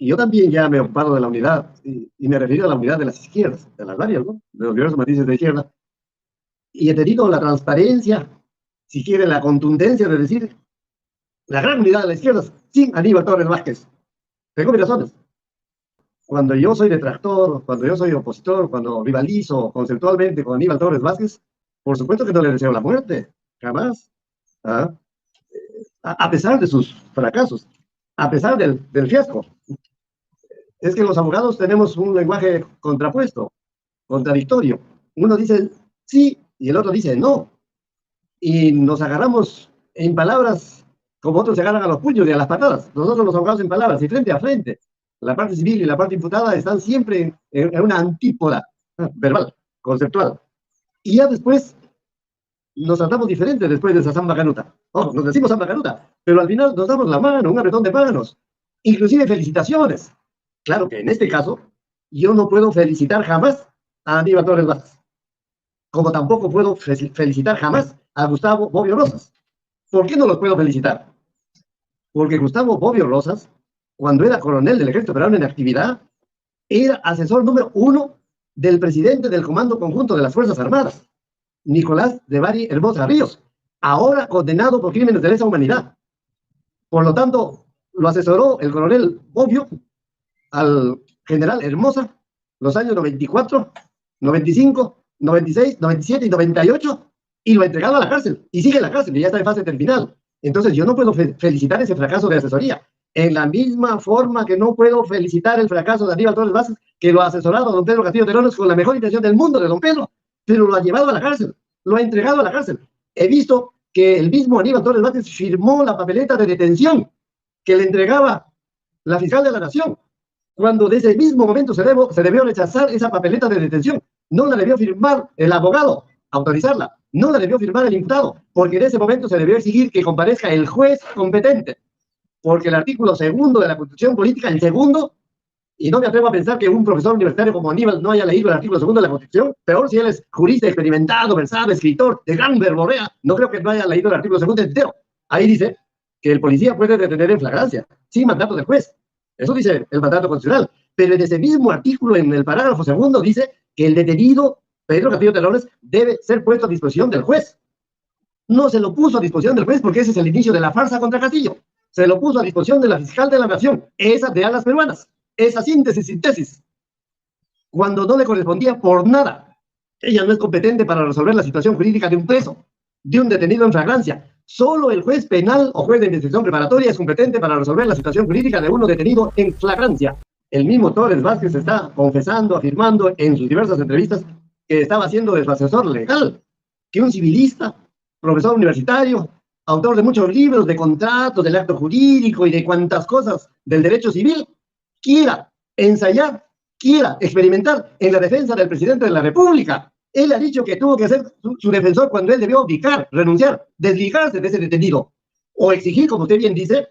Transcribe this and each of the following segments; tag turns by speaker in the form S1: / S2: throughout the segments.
S1: Y yo también ya me ocupado de la unidad, y me refiero a la unidad de las izquierdas, de las varias, ¿no? De los diversos matices de izquierda. Y he tenido la transparencia, si quiere, la contundencia de decir la gran unidad de las izquierdas, sin Aníbal Torres Vázquez. Tengo mis razones. Cuando yo soy detractor, cuando yo soy opositor, cuando rivalizo conceptualmente con Aníbal Torres Vázquez, por supuesto que no le deseo la muerte, jamás. ¿Ah? A pesar de sus fracasos, a pesar del fiasco. Es que los abogados tenemos un lenguaje contrapuesto, contradictorio. Uno dice sí y el otro dice no. Y nos agarramos en palabras como otros se agarran a los puños y a las patadas. Nosotros los abogados en palabras y frente a frente. La parte civil y la parte imputada están siempre en una antípoda verbal, conceptual. Y ya después nos tratamos diferente después de esa samba canuta. Ojo, nos decimos samba canuta, pero al final nos damos la mano, un apretón de manos. Inclusive felicitaciones. Claro que en este caso, yo no puedo felicitar jamás a Aníbal Torres Vázquez, como tampoco puedo felicitar jamás a Gustavo Bobbio Rosas. ¿Por qué no los puedo felicitar? Porque Gustavo Bobbio Rosas, cuando era coronel del Ejército Peruano en actividad, era asesor número 1 del presidente del Comando Conjunto de las Fuerzas Armadas, Nicolás de Bari Hermosa Ríos, ahora condenado por crímenes de lesa humanidad. Por lo tanto, lo asesoró el coronel Bobbio al general Hermosa los años 94, 95, 96, 97 y 98, y lo ha entregado a la cárcel, y sigue en la cárcel, y ya está en fase terminal. Entonces yo no puedo felicitar ese fracaso de asesoría, en la misma forma que no puedo felicitar el fracaso de Aníbal Torres Vázquez, que lo ha asesorado a don Pedro Castillo Terrones con la mejor intención del mundo de don Pedro, pero lo ha llevado a la cárcel, lo ha entregado a la cárcel. He visto que el mismo Aníbal Torres Vázquez firmó la papeleta de detención que le entregaba la fiscal de la Nación, cuando desde el mismo momento se debió rechazar esa papeleta de detención. No la debió firmar el abogado, autorizarla. No la debió firmar el imputado, porque en ese momento se debió exigir que comparezca el juez competente, porque el artículo 2 de la Constitución Política, el segundo, y no me atrevo a pensar que un profesor universitario como Aníbal no haya leído el artículo 2 de la Constitución, peor si él es jurista experimentado, versado, escritor, de gran verborrea, no creo que no haya leído el artículo 2 entero. Ahí dice que el policía puede detener en flagrancia, sin mandato del juez. Eso dice el mandato constitucional. Pero en ese mismo artículo, en el parágrafo 2, dice que el detenido Pedro Castillo Terrones debe ser puesto a disposición del juez. No se lo puso a disposición del juez porque ese es el inicio de la farsa contra Castillo. Se lo puso a disposición de la fiscal de la Nación, esa de alas peruanas, esa síntesis, cuando no le correspondía por nada. Ella no es competente para resolver la situación jurídica de un preso, de un detenido en flagrancia. Solo el juez penal o juez de investigación preparatoria es competente para resolver la situación jurídica de uno detenido en flagrancia. El mismo Torres Vázquez está confesando, afirmando en sus diversas entrevistas que estaba haciendo de su asesor legal, que un civilista, profesor universitario, autor de muchos libros de contratos, del acto jurídico y de cuantas cosas del derecho civil, quiera ensayar, quiera experimentar en la defensa del presidente de la República. Él ha dicho que tuvo que ser su defensor cuando él debió abdicar, renunciar, desligarse de ese detenido, o exigir, como usted bien dice,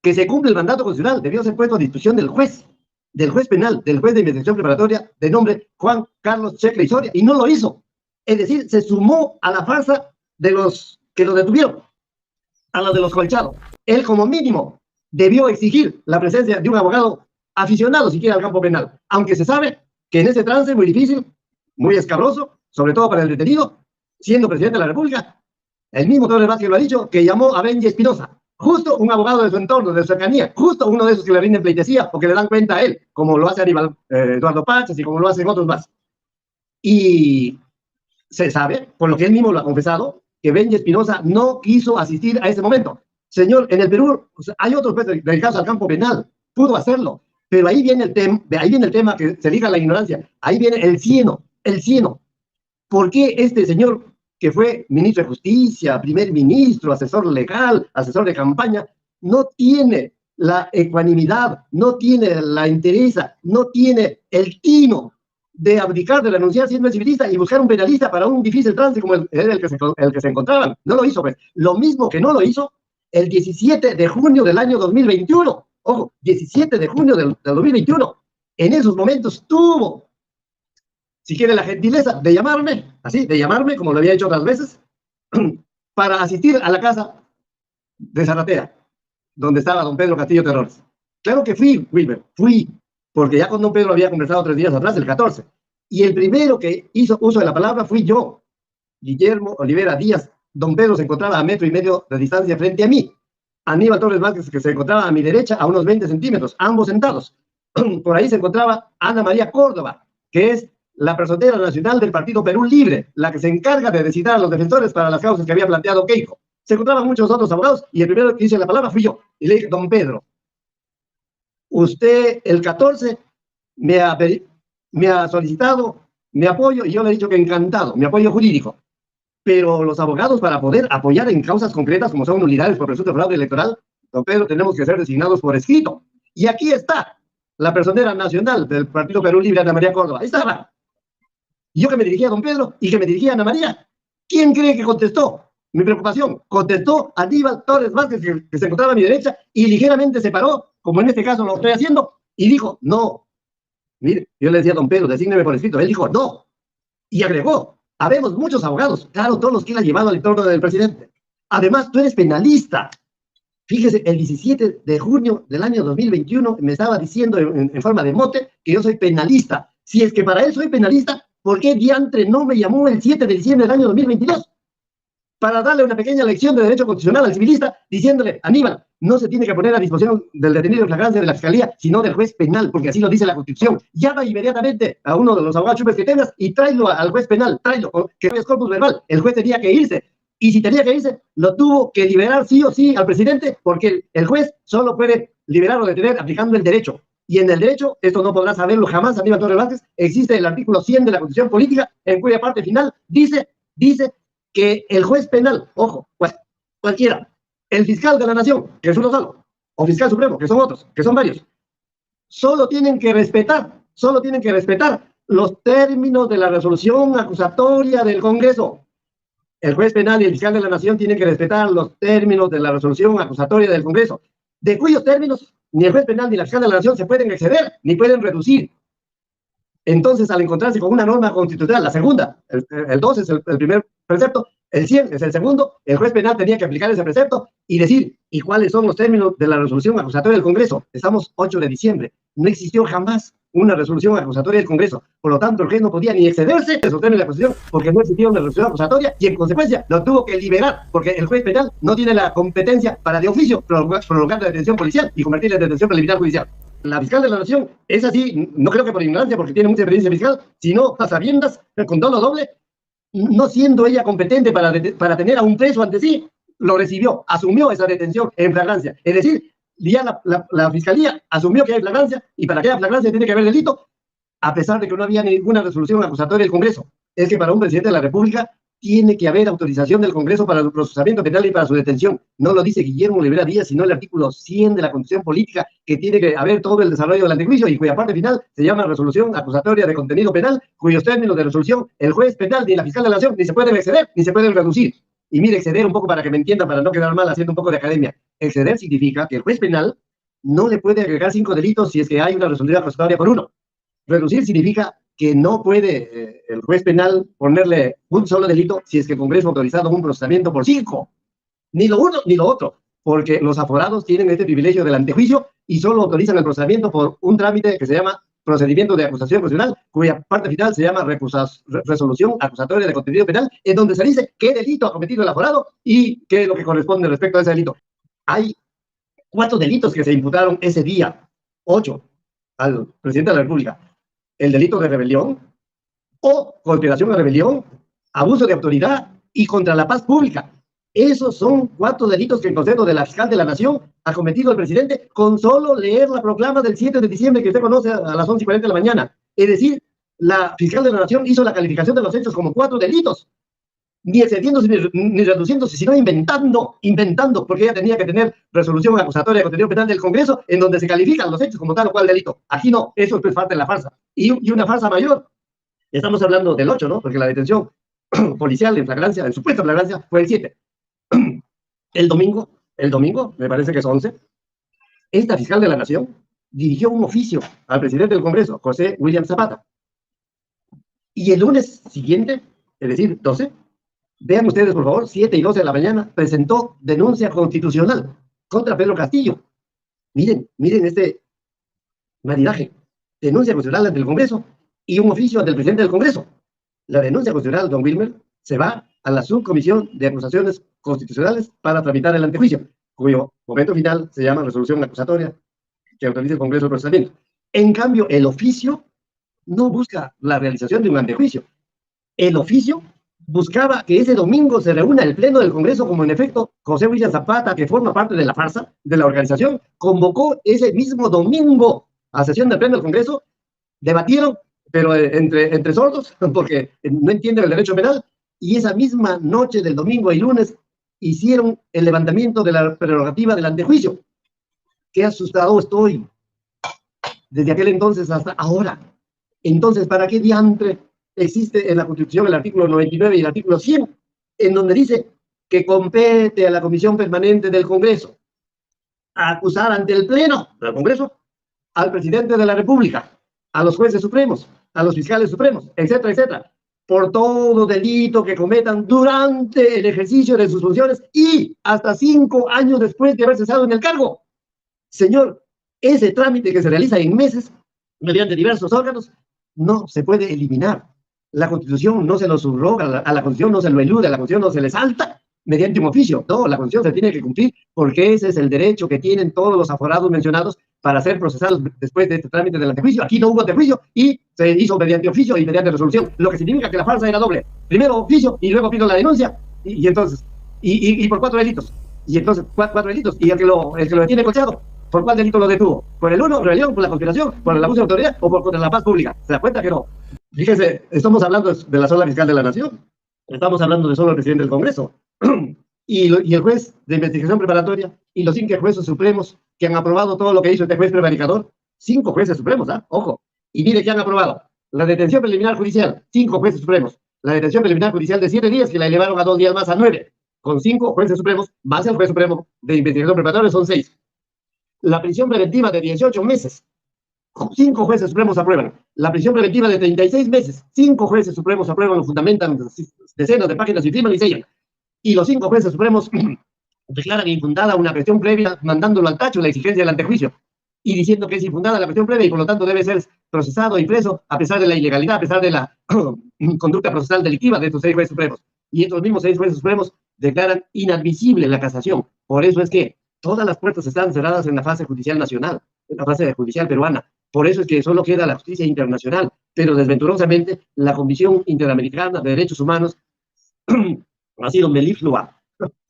S1: que se cumpla el mandato constitucional. Debió ser puesto a disposición del juez penal, del juez de investigación preparatoria, de nombre Juan Carlos Checle y Soria, y no lo hizo. Es decir, se sumó a la farsa de los que lo detuvieron, a la de los colchados. Él, como mínimo, debió exigir la presencia de un abogado aficionado siquiera al campo penal, aunque se sabe que en ese trance muy difícil, muy escabroso, sobre todo para el detenido, siendo presidente de la República, el mismo Torres Vázquez lo ha dicho, que llamó a Benji Espinosa, justo un abogado de su entorno, de su cercanía, justo uno de esos que le rinden pleitesía o que le dan cuenta a él, como lo hace Aníbal Eduardo Pachas y como lo hacen otros más. Y se sabe, por lo que él mismo lo ha confesado, que Benji Espinosa no quiso asistir a ese momento. Señor, en el Perú hay otros dedicados al campo penal, pudo hacerlo, pero ahí viene el tema que se liga a la ignorancia, ahí viene el cieno. ¿Por qué este señor que fue ministro de Justicia, primer ministro, asesor legal, asesor de campaña, no tiene la ecuanimidad, no tiene la entereza, no tiene el tino de abdicar, de renunciar siendo civilista y buscar un penalista para un difícil trance como el que se encontraban? No lo hizo, pues. Lo mismo que no lo hizo el 17 de junio del año 2021. Ojo, 17 de junio del 2021. En esos momentos tuvo, si quiere, la gentileza de llamarme, como lo había hecho otras veces, para asistir a la casa de Zaratea, donde estaba don Pedro Castillo Terrones. Claro que fui, Wilmer, fui, porque ya con don Pedro había conversado 3 días atrás, el 14. Y el primero que hizo uso de la palabra fui yo, Guillermo Olivera Díaz. Don Pedro se encontraba a 1,5 metros de distancia frente a mí. Aníbal Torres Vázquez, que se encontraba a mi derecha a unos 20 centímetros, ambos sentados. Por ahí se encontraba Ana María Córdoba, que es la personera nacional del Partido Perú Libre, la que se encarga de designar a los defensores para las causas que había planteado Keiko. Se encontraban muchos otros abogados y el primero que hice la palabra fui yo. Y le dije, don Pedro, usted el 14 me ha solicitado mi apoyo y yo le he dicho que encantado, mi apoyo jurídico. Pero los abogados, para poder apoyar en causas concretas como son nulidades por presunto fraude electoral, don Pedro, tenemos que ser designados por escrito. Y aquí está la personera nacional del Partido Perú Libre, Ana María Córdoba. Ahí estaba. Y yo que me dirigía a don Pedro y que me dirigía a Ana María. ¿Quién cree que contestó? Mi preocupación. Contestó Aníbal Torres Vázquez, que se encontraba a mi derecha, y ligeramente se paró, como en este caso lo estoy haciendo, y dijo, no. Mire, yo le decía a don Pedro, desígneme por escrito. Él dijo, no. Y agregó, habemos muchos abogados, claro, todos los que él ha llevado al entorno del presidente. Además, tú eres penalista. Fíjese, el 17 de junio del año 2021 me estaba diciendo en forma de mote que yo soy penalista. Si es que para él soy penalista, ¿por qué diantre no me llamó el 7 de diciembre del año 2022? Para darle una pequeña lección de derecho constitucional al civilista, diciéndole, Aníbal, no se tiene que poner a disposición del detenido en flagrancia de la fiscalía, sino del juez penal, porque así lo dice la Constitución. Llama inmediatamente a uno de los abogados chupes que tengas y tráelo al juez penal, tráelo, que no es corpus verbal. El juez tenía que irse. Y si tenía que irse, lo tuvo que liberar sí o sí al presidente, porque el juez solo puede liberar o detener aplicando el derecho. Y en el derecho, esto no podrá saberlo jamás Aníbal Torres Vázquez, existe el artículo 100 de la Constitución Política, en cuya parte final dice que el juez penal, ojo, pues, cualquiera, el fiscal de la nación, que es uno solo, o fiscal supremo, que son otros, que son varios, solo tienen que respetar los términos de la resolución acusatoria del Congreso. El juez penal y el fiscal de la nación tienen que respetar los términos de la resolución acusatoria del Congreso, de cuyos términos ni el juez penal ni la fiscal de la nación se pueden exceder ni pueden reducir. Entonces, al encontrarse con una norma constitucional, la segunda, el 2 es el primer precepto, el 100 es el segundo, el juez penal tenía que aplicar ese precepto y decir, ¿y cuáles son los términos de la resolución acusatoria del Congreso? Estamos 8 de diciembre. No existió jamás una resolución acusatoria del Congreso. Por lo tanto, el juez no podía ni excederse de esos términos de la Constitución porque no existía una resolución acusatoria y, en consecuencia, lo tuvo que liberar porque el juez penal no tiene la competencia para de oficio prolongar la detención policial y convertirla en detención preliminar judicial. La fiscal de la nación es así, no creo que por ignorancia, porque tiene mucha experiencia fiscal, sino a sabiendas, con tono doble, no siendo ella competente para tener a un preso ante sí, lo recibió, asumió esa detención en flagrancia. Es decir, ya la fiscalía asumió que hay flagrancia y para que haya flagrancia tiene que haber delito, a pesar de que no había ninguna resolución acusatoria del Congreso. Es que para un presidente de la República tiene que haber autorización del Congreso para su procesamiento penal y para su detención. No lo dice Guillermo Olivera Díaz, sino el artículo 100 de la Constitución Política, que tiene que haber todo el desarrollo del antejuicio y cuya parte final se llama resolución acusatoria de contenido penal, cuyos términos de resolución el juez penal ni la fiscal de la nación ni se pueden exceder ni se pueden reducir. Y mire, exceder un poco para que me entiendan, para no quedar mal haciendo un poco de academia. Exceder significa que el juez penal no le puede agregar 5 delitos si es que hay una resolución acusatoria por uno. Reducir significa que no puede el juez penal ponerle un solo delito si es que el Congreso ha autorizado un procesamiento por 5. Ni lo uno ni lo otro, porque los aforados tienen este privilegio del antejuicio y solo autorizan el procesamiento por un trámite que se llama procedimiento de acusación constitucional, cuya parte final se llama resolución acusatoria de contenido penal, en donde se dice qué delito ha cometido el aforado y qué es lo que corresponde respecto a ese delito. Hay 4 delitos que se imputaron ese día, 8, al presidente de la República. El delito de rebelión o conspiración a rebelión, abuso de autoridad y contra la paz pública. Esos son 4 delitos que en concepto de la fiscal de la nación ha cometido el presidente con solo leer la proclama del 7 de diciembre que usted conoce a las 11:40 de la mañana. Es decir, la fiscal de la nación hizo la calificación de los hechos como 4 delitos. Ni excediéndose ni reduciéndose, sino inventando, porque ella tenía que tener resolución acusatoria de contenido penal del Congreso en donde se califican los hechos como tal o cual delito. Aquí no, eso es pues parte de la farsa. Y una farsa mayor, estamos hablando del 8, ¿no? Porque la detención policial en flagrancia, en supuesta flagrancia, fue el 7. El domingo, me parece que es 11, esta fiscal de la Nación dirigió un oficio al presidente del Congreso, José William Zapata. Y el lunes siguiente, es decir, 12, vean ustedes, por favor, 7 y 12 de la mañana, presentó denuncia constitucional contra Pedro Castillo. Miren este maridaje. Denuncia constitucional ante el Congreso y un oficio ante el presidente del Congreso. La denuncia constitucional, don Wilmer, se va a la subcomisión de acusaciones constitucionales para tramitar el antejuicio, cuyo momento final se llama resolución acusatoria que autoriza el Congreso el procesamiento. En cambio, el oficio no busca la realización de un antejuicio. El oficio buscaba que ese domingo se reúna el Pleno del Congreso, como en efecto José William Zapata, que forma parte de la farsa de la organización, convocó ese mismo domingo a sesión del Pleno del Congreso, debatieron, pero entre sordos, porque no entienden el derecho penal, y esa misma noche del domingo y lunes hicieron el levantamiento de la prerrogativa del antejuicio. Qué asustado estoy desde aquel entonces hasta ahora. Entonces, ¿para qué diantre existe en la Constitución el artículo 99 y el artículo 100, en donde dice que compete a la Comisión Permanente del Congreso a acusar ante el Pleno del Congreso al presidente de la República, a los jueces supremos, a los fiscales supremos, etcétera, etcétera, por todo delito que cometan durante el ejercicio de sus funciones y hasta 5 años después de haber cesado en el cargo? Señor, ese trámite que se realiza en meses, mediante diversos órganos, no se puede eliminar. La Constitución no se lo subroga, a la Constitución no se lo elude, a la Constitución no se le salta mediante un oficio. No, la Constitución se tiene que cumplir porque ese es el derecho que tienen todos los aforados mencionados para ser procesados después de este trámite del antejuicio. Aquí no hubo antejuicio y se hizo mediante oficio y mediante resolución, lo que significa que la farsa era doble. Primero oficio y luego pido la denuncia y entonces, y por 4 delitos. Y entonces, 4 delitos. Y el que lo detiene colchado, ¿por cuál delito lo detuvo? ¿Por el uno, rebelión, por la conspiración, por el abuso de autoridad o por contra la paz pública? ¿Se da cuenta que no? Fíjese, estamos hablando de la sola fiscal de la Nación, estamos hablando de solo el presidente del Congreso, y el juez de investigación preparatoria, y los 5 jueces supremos que han aprobado todo lo que hizo este juez prevaricador, 5 jueces supremos, ojo, y mire que han aprobado la detención preliminar judicial, 5 jueces supremos, la detención preliminar judicial de 7 días, que la elevaron a 2 días más, a 9, con 5 jueces supremos, más el juez supremo de investigación preparatoria, son 6. La prisión preventiva de 18 meses, 5 jueces supremos aprueban. La prisión preventiva de 36 meses, 5 jueces supremos aprueban, lo fundamentan decenas de páginas y firman y sellan. Y los 5 jueces supremos declaran infundada una cuestión previa, mandándolo al tacho la exigencia del antejuicio y diciendo que es infundada la cuestión previa y por lo tanto debe ser procesado y preso a pesar de la ilegalidad, a pesar de la conducta procesal delictiva de estos 6 jueces supremos. Y estos mismos 6 jueces supremos declaran inadmisible la casación. Por eso es que todas las puertas están cerradas en la fase judicial nacional, en la fase judicial peruana. Por eso es que solo queda la justicia internacional, pero desventurosamente la Comisión Interamericana de Derechos Humanos ha sido meliflua,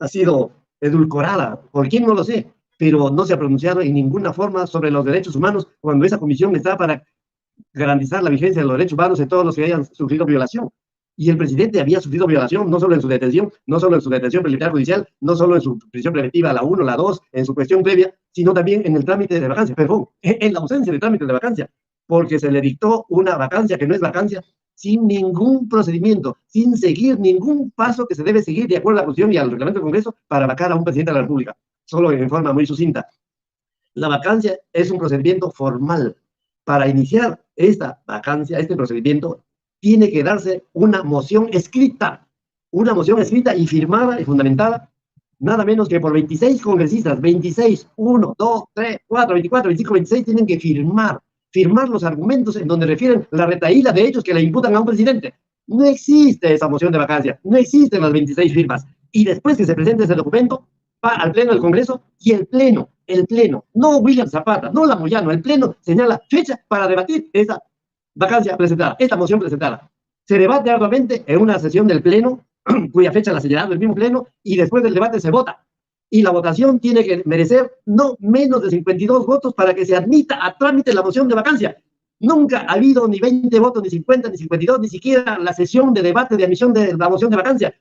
S1: ha sido edulcorada, por quién no lo sé, pero no se ha pronunciado en ninguna forma sobre los derechos humanos cuando esa comisión está para garantizar la vigencia de los derechos humanos de todos los que hayan sufrido violación. Y el presidente había sufrido violación no solo en su detención, no solo en su detención preliminar judicial, no solo en su prisión preventiva, la 1, la 2, en su cuestión previa, sino también en el trámite de vacancia, perdón, en la ausencia de trámite de vacancia, porque se le dictó una vacancia que no es vacancia, sin ningún procedimiento, sin seguir ningún paso que se debe seguir de acuerdo a la Constitución y al reglamento del Congreso para vacar a un presidente de la República, solo en forma muy sucinta. La vacancia es un procedimiento formal. Para iniciar esta vacancia, este procedimiento, tiene que darse una moción escrita y firmada y fundamentada, nada menos que por 26 congresistas, 26, 1, 2, 3, 4, 24, 25, 26, tienen que firmar los argumentos en donde refieren la retahíla de hechos que le imputan a un presidente. No existe esa moción de vacancia, no existen las 26 firmas. Y después que se presente ese documento, va al Pleno del Congreso y el Pleno, no William Zapata, no la Moyano, el Pleno señala fecha para debatir esa vacancia presentada, esta moción presentada. Se debate arduamente en una sesión del Pleno, cuya fecha la señalado el mismo Pleno, y después del debate se vota. Y la votación tiene que merecer no menos de 52 votos para que se admita a trámite la moción de vacancia. Nunca ha habido ni 20 votos, ni 50, ni 52, ni siquiera la sesión de debate de admisión de la moción de vacancia.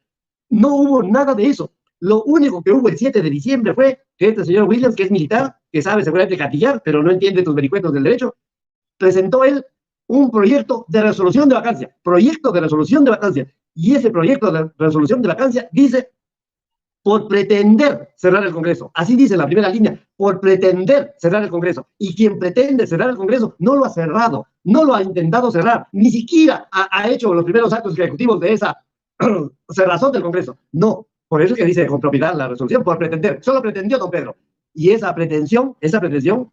S1: No hubo nada de eso. Lo único que hubo el 7 de diciembre fue que este señor Williams, que es militar, que sabe seguramente gatillar, pero no entiende tus vericuetos del derecho, presentó él un proyecto de resolución de vacancia, y ese proyecto de resolución de vacancia dice, por pretender cerrar el Congreso, así dice la primera línea, por pretender cerrar el Congreso, y quien pretende cerrar el Congreso no lo ha cerrado, no lo ha intentado cerrar, ni siquiera ha hecho los primeros actos ejecutivos de esa cerrazón del Congreso, no. Por eso es que dice con propiedad la resolución, por pretender. Solo pretendió don Pedro. Y esa pretensión,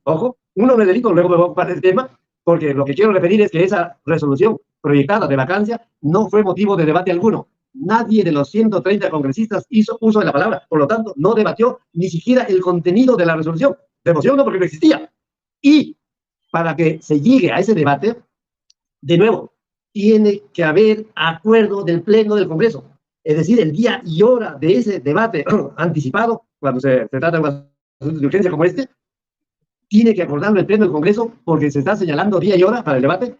S1: ojo, uno de delito, luego me voy a ocupar del tema, porque lo que quiero referir es que esa resolución proyectada de vacancia no fue motivo de debate alguno. Nadie de los 130 congresistas hizo uso de la palabra, por lo tanto, no debatió ni siquiera el contenido de la resolución. De moción no, porque no existía. Y para que se llegue a ese debate, de nuevo, tiene que haber acuerdo del Pleno del Congreso. Es decir, el día y hora de ese debate anticipado, cuando se trata de un asunto de urgencia como este, tiene que acordarlo el Pleno del Congreso porque se está señalando día y hora para el debate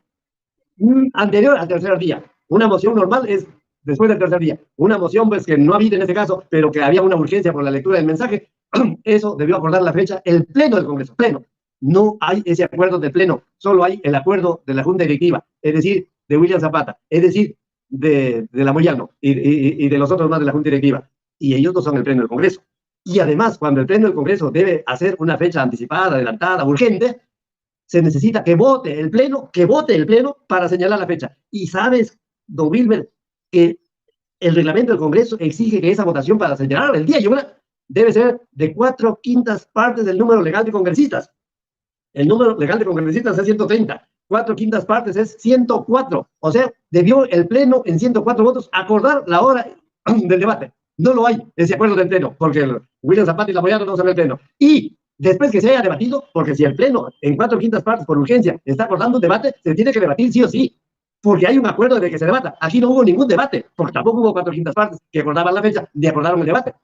S1: anterior al tercer día. Una moción normal es después del tercer día. Una moción, pues, que no ha habido en este caso, pero que había una urgencia por la lectura del mensaje, eso debió acordar la fecha el Pleno del Congreso. Pleno. No hay ese acuerdo del Pleno, solo hay el acuerdo de la Junta Directiva, es decir, de William Zapata, es decir, de la Moyano y de los otros más de la Junta Directiva. Y ellos no son el Pleno del Congreso. Y además, cuando el Pleno del Congreso debe hacer una fecha anticipada, adelantada, urgente, se necesita que vote el Pleno para señalar la fecha. Y sabes, don Wilmer, que el reglamento del Congreso exige que esa votación para señalar el día y hora debe ser de 4/5 partes del número legal de congresistas. El número legal de congresistas es 130. 4/5 partes es 104. O sea, debió el Pleno en 104 votos acordar la hora del debate. No lo hay ese acuerdo del Pleno, porque William Zapata y la Moyano no son el Pleno. Y después que se haya debatido, porque si el Pleno en 4/5 partes por urgencia está acordando un debate, se tiene que debatir sí o sí, porque hay un acuerdo de que se debata. Aquí no hubo ningún debate, porque tampoco hubo 4/5 partes que acordaban la fecha ni acordaron el debate.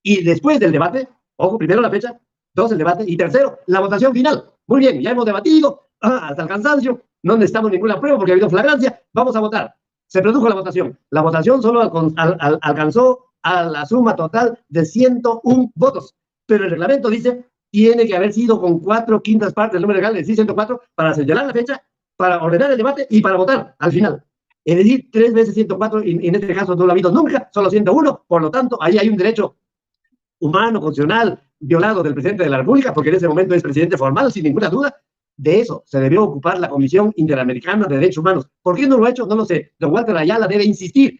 S1: Y después del debate, ojo, primero la fecha, dos el debate, y tercero, la votación final. Muy bien, ya hemos debatido hasta el cansancio, no necesitamos ninguna prueba porque ha habido flagrancia, vamos a votar. Se produjo la votación. La votación solo alcanzó a la suma total de 101 votos, pero el reglamento dice tiene que haber sido con 4/5 partes del número legal, es decir, 104, para señalar la fecha, para ordenar el debate y para votar al final. Es decir, 3 veces 104, y en este caso no lo ha habido nunca, solo 101, por lo tanto, ahí hay un derecho humano, constitucional, violado del presidente de la República, porque en ese momento es presidente formal, sin ninguna duda. De eso se debió ocupar la Comisión Interamericana de Derechos Humanos. ¿Por qué no lo ha hecho? No lo sé. Don Walter Ayala debe insistir,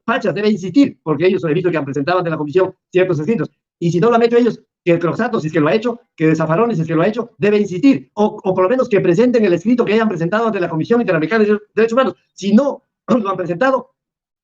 S1: Pachas debe insistir, porque ellos he visto que han presentado ante la Comisión ciertos escritos. Y si no lo han hecho ellos, que el Croxato, si es que lo ha hecho, que de Zafaroni, si es que lo ha hecho, debe insistir. O por lo menos que presenten el escrito que hayan presentado ante la Comisión Interamericana de Derechos Humanos. Si no lo han presentado,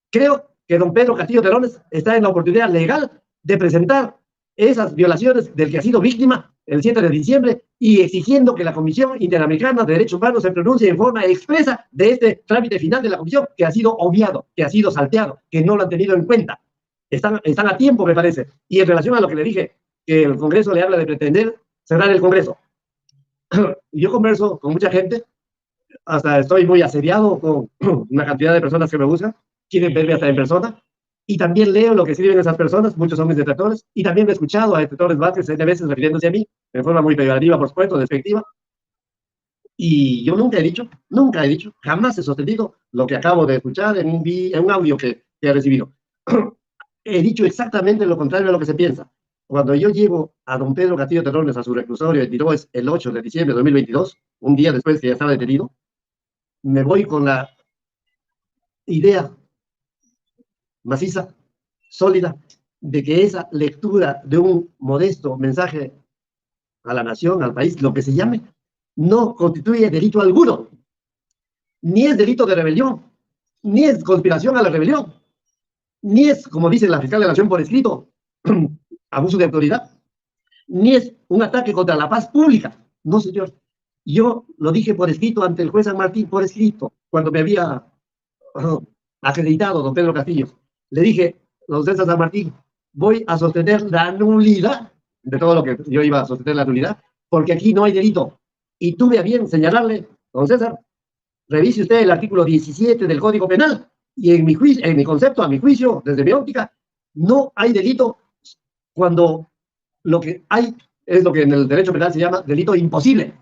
S1: creo que don Pedro Castillo Terones está en la oportunidad legal de presentar esas violaciones del que ha sido víctima el 7 de diciembre y exigiendo que la Comisión Interamericana de Derechos Humanos se pronuncie en forma expresa de este trámite final de la Comisión, que ha sido obviado, que ha sido salteado, que no lo han tenido en cuenta. Están a tiempo, me parece. Y en relación a lo que le dije, que el Congreso le habla de pretender cerrar el Congreso. Yo converso con mucha gente, hasta estoy muy asediado con una cantidad de personas que me buscan, quieren verme hasta en persona, y también leo lo que escriben esas personas, muchos son mis detractores, y también he escuchado a detractores Vázquez de veces refiriéndose a mí, de forma muy peyorativa, por supuesto, despectiva, y yo nunca he dicho, jamás he sostenido lo que acabo de escuchar en un audio que he recibido. He dicho exactamente lo contrario a lo que se piensa. Cuando yo llevo a don Pedro Castillo Terrones a su reclusorio en Tiroes el 8 de diciembre de 2022, un día después que ya estaba detenido, me voy con la idea maciza, sólida, de que esa lectura de un modesto mensaje a la nación, al país, lo que se llame, no constituye delito alguno, ni es delito de rebelión, ni es conspiración a la rebelión, ni es, como dice la fiscal de la Nación por escrito, abuso de autoridad, ni es un ataque contra la paz pública. No, señor. Yo lo dije por escrito ante el juez San Martín, por escrito, cuando me había acreditado don Pedro Castillo. Le dije, don César San Martín, voy a sostener la nulidad de todo lo que yo iba a sostener la nulidad, porque aquí no hay delito. Y tuve a bien señalarle, don César, revise usted el artículo 17 del Código Penal, y en mi concepto, a mi juicio, desde mi óptica, no hay delito cuando lo que hay es lo que en el derecho penal se llama delito imposible.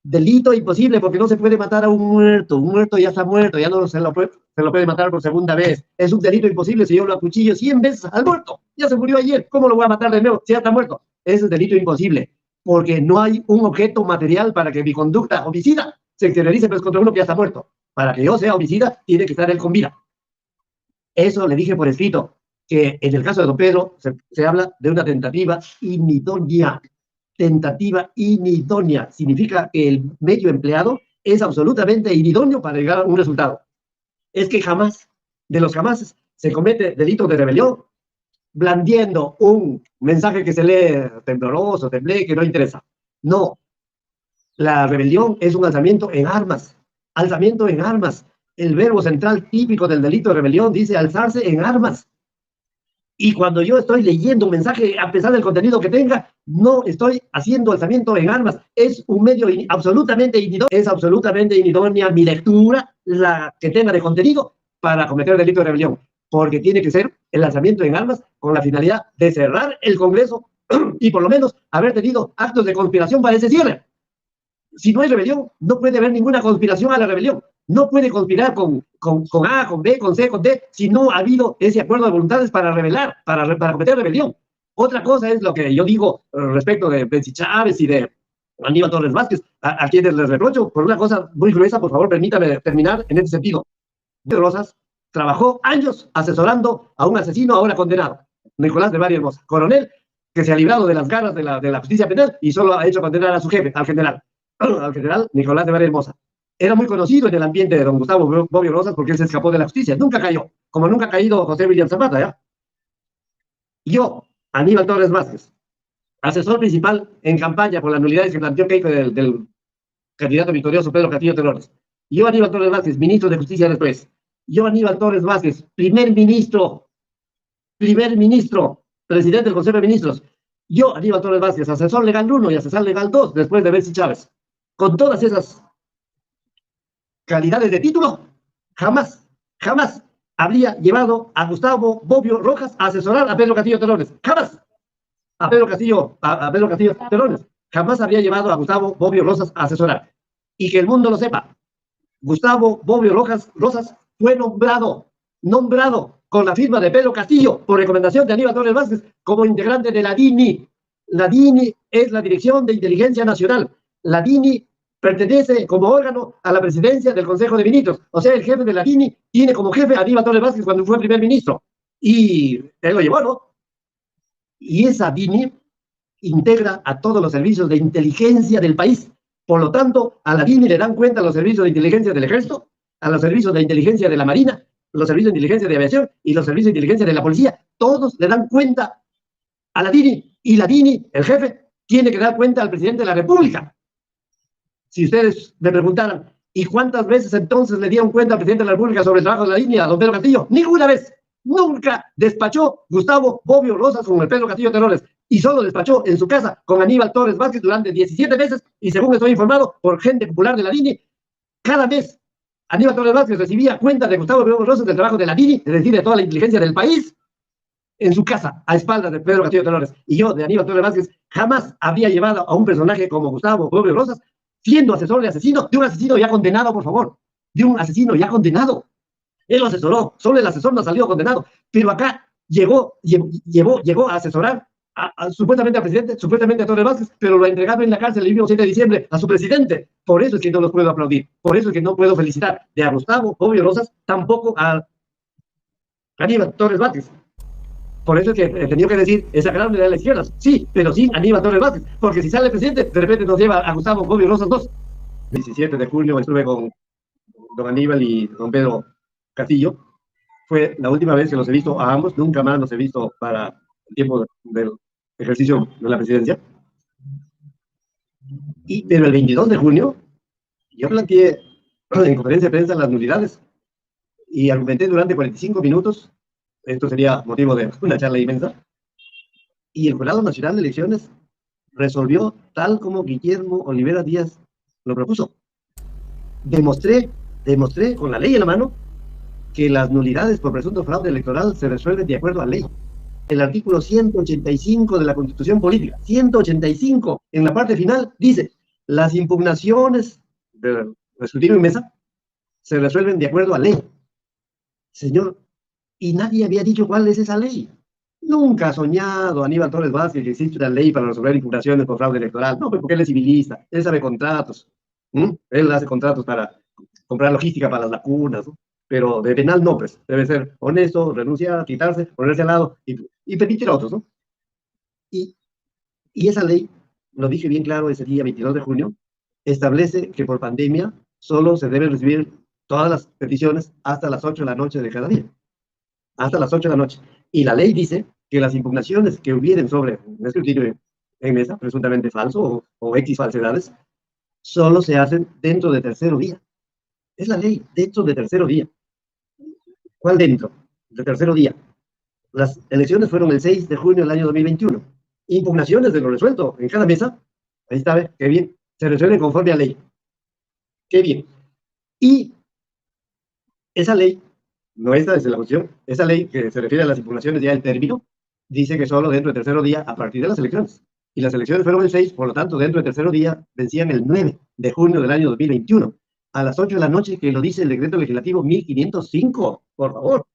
S1: Delito imposible porque no se puede matar a un muerto ya está muerto, ya no se lo puede matar por segunda vez. Es un delito imposible si yo lo acuchillo 100 veces al muerto. Ya se murió ayer, ¿cómo lo voy a matar de nuevo si ya está muerto? Ese es delito imposible, porque no hay un objeto material para que mi conducta homicida se exteriorice pues, contra uno que ya está muerto. Para que yo sea homicida, tiene que estar él con vida. Eso le dije por escrito, que en el caso de don Pedro se habla de una tentativa inmidonia. tentativa inidónea. Significa que el medio empleado es absolutamente inidóneo para llegar a un resultado. Es que jamás, de los jamases, se comete delito de rebelión blandiendo un mensaje que se lee tembloroso, temblé, que no interesa. No, la rebelión es un alzamiento en armas. Alzamiento en armas. El verbo central típico del delito de rebelión dice alzarse en armas. Y cuando yo estoy leyendo un mensaje, a pesar del contenido que tenga, no estoy haciendo alzamiento en armas. Es un medio absolutamente inidóneo. Es absolutamente inidónea mi lectura, la que tenga de contenido, para cometer delito de rebelión. Porque tiene que ser el lanzamiento en armas con la finalidad de cerrar el Congreso y por lo menos haber tenido actos de conspiración para ese cierre. Si no hay rebelión, no puede haber ninguna conspiración a la rebelión. No puede conspirar con A, con B, con C, con D, si no ha habido ese acuerdo de voluntades para rebelar, para cometer rebelión. Otra cosa es lo que yo digo respecto de Betsy Chávez y de Aníbal Torres Vázquez, a quienes les reprocho por una cosa muy gruesa. Por favor, permítame terminar en ese sentido. Rosas trabajó años asesorando a un asesino ahora condenado, Nicolás de Bari Hermosa, coronel que se ha librado de las garras de la justicia penal y solo ha hecho condenar a su jefe, al general Nicolás de Bari Hermosa. Era muy conocido en el ambiente de don Gustavo Bobbio Rosas porque él se escapó de la justicia, nunca cayó, como nunca ha caído José William Zapata, ¿ya? Yo, Aníbal Torres Vázquez, asesor principal en campaña por las nulidades que planteó Keiko del candidato victorioso Pedro Castillo Terrones. Yo, Aníbal Torres Vázquez, ministro de Justicia después. Yo, Aníbal Torres Vázquez, primer ministro, presidente del Consejo de Ministros. Yo, Aníbal Torres Vázquez, asesor legal 1 y asesor legal 2, después de Betsy Chávez. Con todas esas calidades de título, jamás habría llevado a Gustavo Bobbio Rojas a asesorar a Pedro Castillo Terrones. Jamás. A Pedro Castillo Terrones. Jamás habría llevado a Gustavo Bobbio Rosas a asesorar. Y que el mundo lo sepa. Gustavo Bobbio Rosas fue nombrado con la firma de Pedro Castillo por recomendación de Aníbal Torres Vázquez como integrante de la DINI. La DINI es la Dirección de Inteligencia Nacional. La DINI pertenece como órgano a la presidencia del Consejo de Ministros. O sea, el jefe de la DINI tiene como jefe a Aníbal Torres Vázquez cuando fue primer ministro. Y él lo llevó, ¿no? Y esa DINI integra a todos los servicios de inteligencia del país. Por lo tanto, a la DINI le dan cuenta los servicios de inteligencia del Ejército, a los servicios de inteligencia de la Marina, los servicios de inteligencia de aviación y los servicios de inteligencia de la policía. Todos le dan cuenta a la DINI. Y la DINI, el jefe, tiene que dar cuenta al presidente de la República. Si ustedes me preguntaran, ¿y cuántas veces entonces le dieron cuenta al presidente de la República sobre el trabajo de la DINI a don Pedro Castillo? Ninguna vez. Nunca despachó Gustavo Bobbio Rosas con el Pedro Castillo Terrones y solo despachó en su casa con Aníbal Torres Vázquez durante 17 meses y según estoy informado por gente popular de la DINI, cada mes Aníbal Torres Vázquez recibía cuentas de Gustavo Bobbio Rosas del trabajo de la DINI, es decir, de toda la inteligencia del país, en su casa, a espaldas de Pedro Castillo Terrones. Y yo, de Aníbal Torres Vázquez, jamás habría llevado a un personaje como Gustavo Bobbio Rosas siendo asesor de asesino, de un asesino ya condenado, por favor, de un asesino ya condenado. Él lo asesoró, solo el asesor no ha salido condenado, pero acá llegó a asesorar supuestamente al presidente, supuestamente a Torres Vázquez, pero lo ha entregado en la cárcel el mismo 7 de diciembre a su presidente. Por eso es que no los puedo aplaudir, por eso es que no puedo felicitar de a Gustavo Bobbio Rosas, tampoco a Aníbal Torres Vázquez. Por eso es que he tenido que decir esa gran unidad de la izquierda, sí, pero sin Aníbal Torres Vázquez, porque si sale el presidente, de repente nos lleva a Gustavo Bobbio Rosas 2. El 17 de julio estuve con don Aníbal y don Pedro Castillo. Fue la última vez que los he visto a ambos, nunca más los he visto para el tiempo del ejercicio de la presidencia. Pero el 22 de junio yo planteé en conferencia de prensa las nulidades y argumenté durante 45 minutos, esto sería motivo de una charla inmensa, y el Jurado Nacional de Elecciones resolvió tal como Guillermo Olivera Díaz lo propuso. Demostré con la ley en la mano que las nulidades por presunto fraude electoral se resuelven de acuerdo a ley. El artículo 185 de la Constitución Política, 185, en la parte final, dice: las impugnaciones del escrutinio en mesa se resuelven de acuerdo a ley. Señor, y nadie había dicho cuál es esa ley. Nunca ha soñado Aníbal Torres Vázquez que existe una ley para resolver impugnaciones por fraude electoral. No, porque él es civilista, él sabe contratos. Él hace contratos para comprar logística para las vacunas, ¿no? Pero de penal no, pues, debe ser honesto, renunciar, quitarse, ponerse al lado y permitir a otros, ¿no? Y esa ley lo dije bien claro ese día, 22 de junio, establece que por pandemia solo se deben recibir todas las peticiones hasta las 8 de la noche de cada día, hasta las 8 de la noche. Y la ley dice que las impugnaciones que hubieren sobre un escrutinio en mesa, presuntamente falso o X falsedades, solo se hacen dentro de tercero día. Es la ley, dentro de tercero día. ¿Cuál dentro? De tercero día. Las elecciones fueron el 6 de junio del año 2021. Impugnaciones de lo resuelto en cada mesa. Ahí está, ¿ve? Qué bien. Se resuelve conforme a ley. Qué bien. Y esa ley, no esta desde la Constitución, esa ley que se refiere a las impugnaciones ya del término, dice que solo dentro del tercero día a partir de las elecciones. Y las elecciones fueron el 6, por lo tanto, dentro del tercero día vencían el 9 de junio del año 2021, a las 8 de la noche, que lo dice el decreto legislativo 1505, por favor.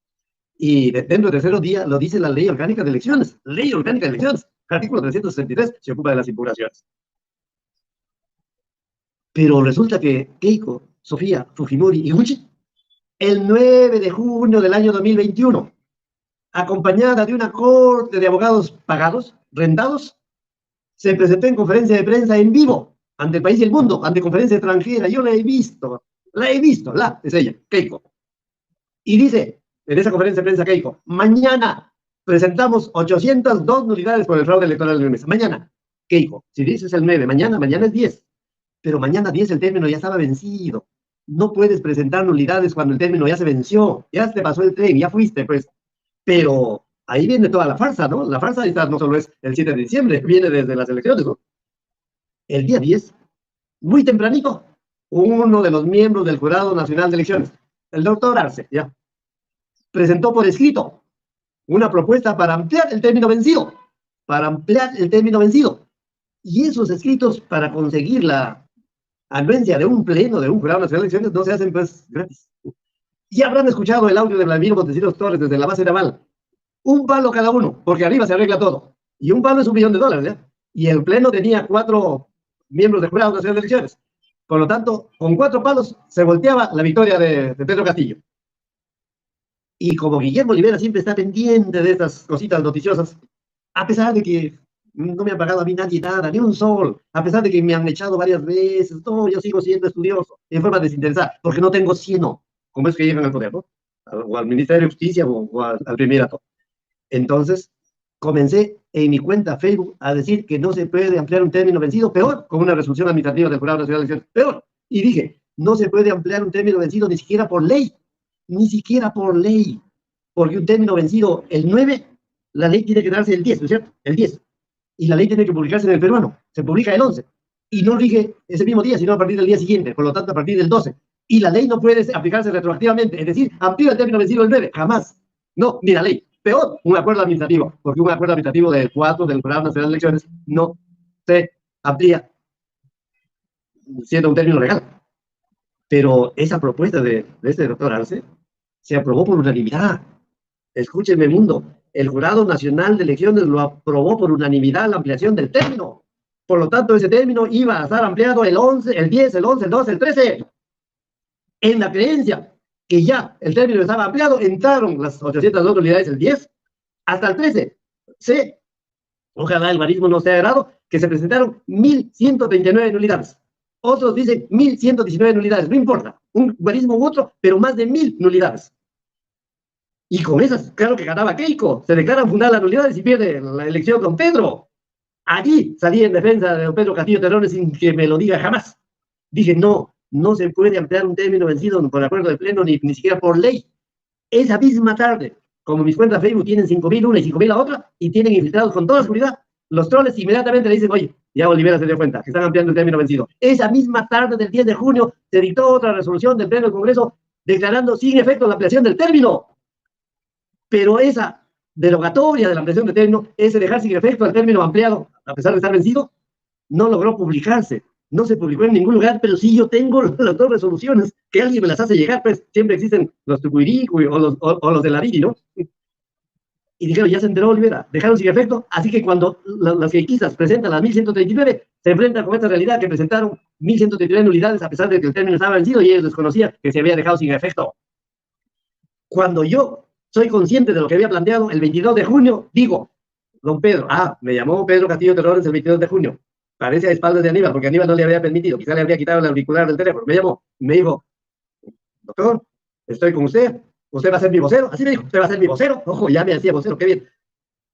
S1: Y dentro del tercer día lo dice la Ley Orgánica de Elecciones. Ley Orgánica de Elecciones. Artículo 363 se ocupa de las impugnaciones. Pero resulta que Keiko, Sofía, Fujimori y Gucci, el 9 de junio del año 2021, acompañada de una corte de abogados pagados, rentados, se presentó en conferencia de prensa en vivo ante el país y el mundo, ante conferencia extranjera. Yo la he visto, es ella, Keiko. Y dice en esa conferencia de prensa Keiko, mañana presentamos 802 nulidades por el fraude electoral en el mes. Mañana, Keiko, si dices el 9, mañana es 10. Pero mañana 10 el término ya estaba vencido. No puedes presentar nulidades cuando el término ya se venció. Ya te pasó el tren, ya fuiste, pues. Pero ahí viene toda la farsa, ¿no? La farsa esta no solo es el 7 de diciembre, viene desde las elecciones, ¿no? El día 10, muy tempranito, uno de los miembros del Jurado Nacional de Elecciones, el doctor Arce, ya, presentó por escrito una propuesta para ampliar el término vencido, para ampliar el término vencido. Y esos escritos para conseguir la anuencia de un pleno de un jurado nacional de elecciones no se hacen pues gratis. Y habrán escuchado el audio de Vladimir Montesinos Torres desde la base naval. Un palo cada uno, porque arriba se arregla todo. Y un palo es $1.000.000, ¿ya? Y el pleno tenía 4 miembros del jurado nacional de elecciones. Por lo tanto, con 4 palos se volteaba la victoria de Pedro Castillo. Y como Guillermo Olivera siempre está pendiente de estas cositas noticiosas, a pesar de que no me han pagado a mí nadie nada, ni un sol, a pesar de que me han echado varias veces, no, yo sigo siendo estudioso, en forma desinteresada, porque no tengo cieno, como es que llegan al poder, ¿no? O al Ministerio de Justicia o al Primerato. Entonces, comencé en mi cuenta Facebook a decir que no se puede ampliar un término vencido, peor, con una resolución administrativa del Jurado Nacional de Elecciones, peor. Y dije, no se puede ampliar un término vencido ni siquiera por ley, ni siquiera por ley, porque un término vencido el 9, la ley tiene que darse el 10, ¿no es cierto? El 10. Y la ley tiene que publicarse en el peruano, se publica el 11. Y no rige ese mismo día, sino a partir del día siguiente, por lo tanto a partir del 12. Y la ley no puede aplicarse retroactivamente, es decir, amplía el término vencido el 9, jamás. No, ni la ley. Peor, un acuerdo administrativo, porque un acuerdo administrativo del 4 del Jurado Nacional de Elecciones no se amplía siendo un término legal. Pero esa propuesta de este doctor Arce se aprobó por unanimidad. Escúchenme, mundo. El Jurado Nacional de Elecciones lo aprobó por unanimidad la ampliación del término. Por lo tanto, ese término iba a estar ampliado el 11, el 10, el 11, el 12, el 13. En la creencia que ya el término estaba ampliado, entraron las 802 unidades el 10 hasta el 13. Sí, ojalá el barismo no sea errado, que se presentaron 1.139 nulidades. Otros dicen 1.119 nulidades, no importa, un barismo u otro, pero más de 1.000 nulidades. Y con esas, claro que ganaba Keiko, se declaran fundadas las nulidades y pierde la elección don Pedro. Allí salí en defensa de don Pedro Castillo Terrones sin que me lo diga jamás. Dije, no, no se puede ampliar un término vencido por acuerdo de pleno, ni siquiera por ley. Esa misma tarde, como mis cuentas Facebook tienen 5.000 una y 5.000 la otra, y tienen infiltrados con toda seguridad, los troles inmediatamente le dicen, oye, ya Olivera se dio cuenta que están ampliando el término vencido. Esa misma tarde del 10 de junio se dictó otra resolución del Pleno del Congreso declarando sin efecto la ampliación del término. Pero esa derogatoria de la ampliación del término, ese dejar sin efecto al término ampliado, a pesar de estar vencido, no logró publicarse. No se publicó en ningún lugar, pero sí yo tengo las 2 resoluciones que alguien me las hace llegar, pues siempre existen los tucuiricu o los de la Rigi, ¿no? Y dijeron, ya se enteró Olivera, dejaron sin efecto, así que cuando las quisas presentan las 1.139, se enfrentan con esta realidad que presentaron 1.139 nulidades a pesar de que el término estaba vencido y ellos desconocían que se había dejado sin efecto. Cuando yo soy consciente de lo que había planteado, el 22 de junio, digo, don Pedro, me llamó Pedro Castillo Terrones el 22 de junio, parece a espaldas de Aníbal, porque Aníbal no le había permitido, quizá le habría quitado el auricular del teléfono. Me llamó, me dijo, doctor, estoy con usted va a ser mi vocero, así me dijo, usted va a ser mi vocero, ojo, ya me hacía vocero, qué bien.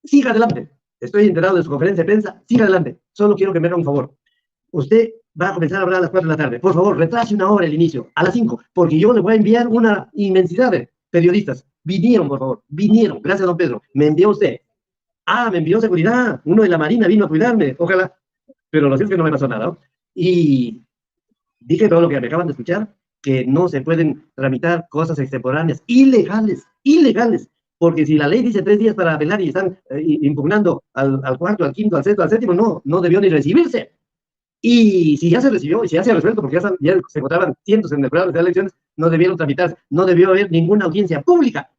S1: Siga adelante, estoy enterado de su conferencia de prensa, siga adelante, solo quiero que me haga un favor. Usted va a comenzar a hablar a las 4 de la tarde. Por favor, retrase una hora el inicio, a las 5, porque yo le voy a enviar una inmensidad de periodistas. Vinieron, por favor, vinieron. Gracias, don Pedro. Me envió usted. Ah, me envió seguridad. Uno de la Marina vino a cuidarme. Ojalá. Pero lo cierto es que no me pasó nada, ¿no? Y dije todo lo que me acaban de escuchar, que no se pueden tramitar cosas extemporáneas ilegales, ilegales. Porque si la ley dice 3 días para apelar y están impugnando al cuarto, al quinto, al sexto, al séptimo, no debió ni recibirse. Y si ya se recibió y si ya se ha resuelto, porque ya se votaban cientos en el programa de elecciones, no debieron tramitarse, no debió haber ninguna audiencia pública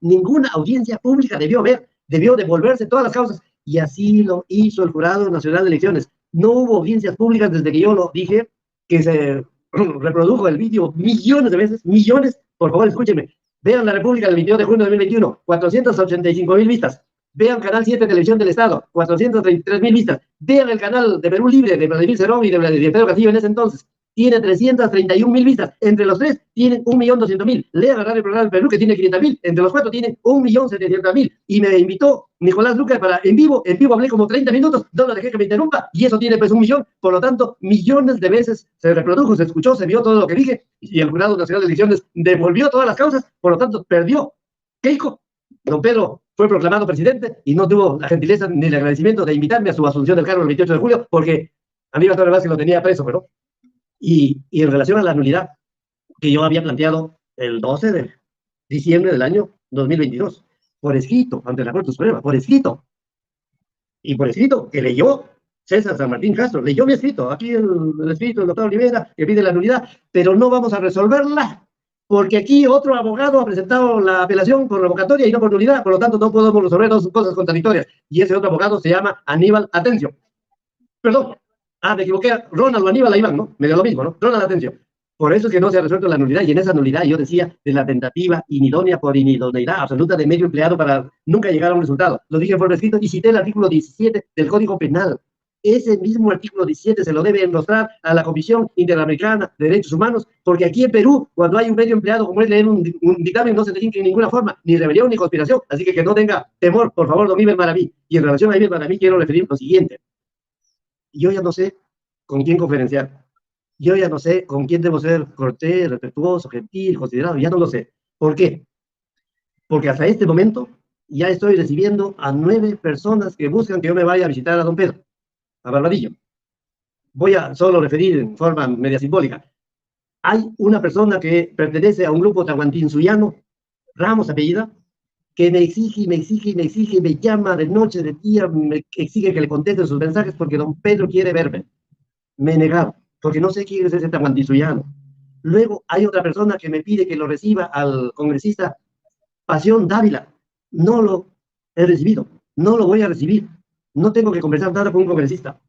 S1: debió haber, debió devolverse todas las causas, y así lo hizo el Jurado Nacional de Elecciones. No hubo audiencias públicas desde que yo lo dije, que se reprodujo el vídeo millones de veces, millones, por favor escúchenme, vean La República del 22 de junio de 2021, 485.000 vistas. Vean Canal 7 Televisión del Estado, 433.000 vistas. Vean el canal de Perú Libre de Vladimir Cerrón y de Pedro Castillo en ese entonces. Tiene 331.000 vistas. Entre los tres tienen 1.200.000. Lean la Radio Programa del Perú que tiene 500.000. Entre los cuatro tienen 1.700.000. Y me invitó Nicolás Lucas para en vivo hablé como 30 minutos, no lo dejé que me interrumpa y eso tiene pues 1.000.000. Por lo tanto, millones de veces se reprodujo, se escuchó, se vio todo lo que dije y el Jurado Nacional de Elecciones devolvió todas las causas. Por lo tanto, perdió Keiko. Don Pedro fue proclamado presidente y no tuvo la gentileza ni el agradecimiento de invitarme a su asunción del cargo el 28 de julio, porque Aníbal Torres Vázquez lo tenía preso, ¿no? Y en relación a la nulidad que yo había planteado el 12 de diciembre del año 2022, por escrito, ante la Corte Suprema, por escrito, y por escrito, que leyó César San Martín Castro, leyó mi escrito, aquí el escrito del doctor Olivera, que pide la nulidad, pero no vamos a resolverla porque aquí otro abogado ha presentado la apelación por revocatoria y no por nulidad, por lo tanto no podemos resolver dos cosas contradictorias. Y ese otro abogado se llama Aníbal Atencio. Perdón, me equivoqué, Ronald o Aníbal, ahí van, ¿no? Me dio lo mismo, ¿no? Ronald Atencio. Por eso es que no se ha resuelto la nulidad, y en esa nulidad yo decía de la tentativa inidónea por inidoneidad absoluta de medio empleado para nunca llegar a un resultado. Lo dije por escrito y cité el artículo 17 del Código Penal. Ese mismo artículo 17 se lo debe enrostrar a la Comisión Interamericana de Derechos Humanos, porque aquí en Perú, cuando hay un medio empleado como es leer un dictamen, no se delinque en ninguna forma, ni rebelión ni conspiración, así que no tenga temor, por favor, don Iber Maraví. Y en relación a Iber Maraví quiero referir lo siguiente. Yo ya no sé con quién conferenciar. Yo ya no sé con quién debo ser cortés, respetuoso, gentil, considerado, ya no lo sé. ¿Por qué? Porque hasta este momento ya estoy recibiendo a 9 personas que buscan que yo me vaya a visitar a don Pedro, a Barbadillo. Voy a solo referir en forma media simbólica. Hay una persona que pertenece a un grupo tahuantinsuyano, Ramos apellida, que me exige, me llama de noche, de día, me exige que le conteste sus mensajes porque don Pedro quiere verme. Me he negado, porque no sé quién es ese tahuantinsuyano. Luego hay otra persona que me pide que lo reciba al congresista Pasión Dávila. No lo he recibido, no lo voy a recibir. No tengo que conversar nada con un congresista.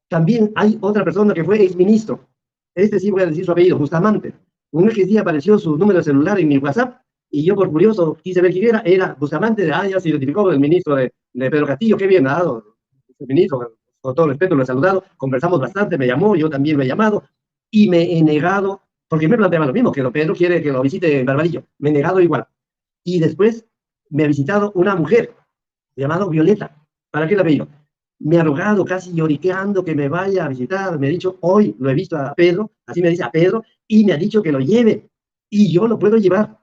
S1: También hay otra persona que fue exministro. Este sí voy a decir su apellido, Bustamante. Un día apareció su número de celular en mi WhatsApp y yo por curioso quise ver quién era Bustamante. Ya se identificó con el ministro de Pedro Castillo. Qué bien ha dado el ministro, con todo respeto lo he saludado, conversamos bastante, me llamó, yo también lo he llamado y me he negado, porque me planteaba lo mismo, que don Pedro quiere que lo visite en Barbadillo. Me he negado igual. Y después me ha visitado una mujer llamada Violeta. ¿Para qué la veo? Me ha rogado, casi lloriqueando, que me vaya a visitar. Me ha dicho, hoy lo he visto a Pedro, así me dice a Pedro, y me ha dicho que lo lleve. Y yo lo puedo llevar.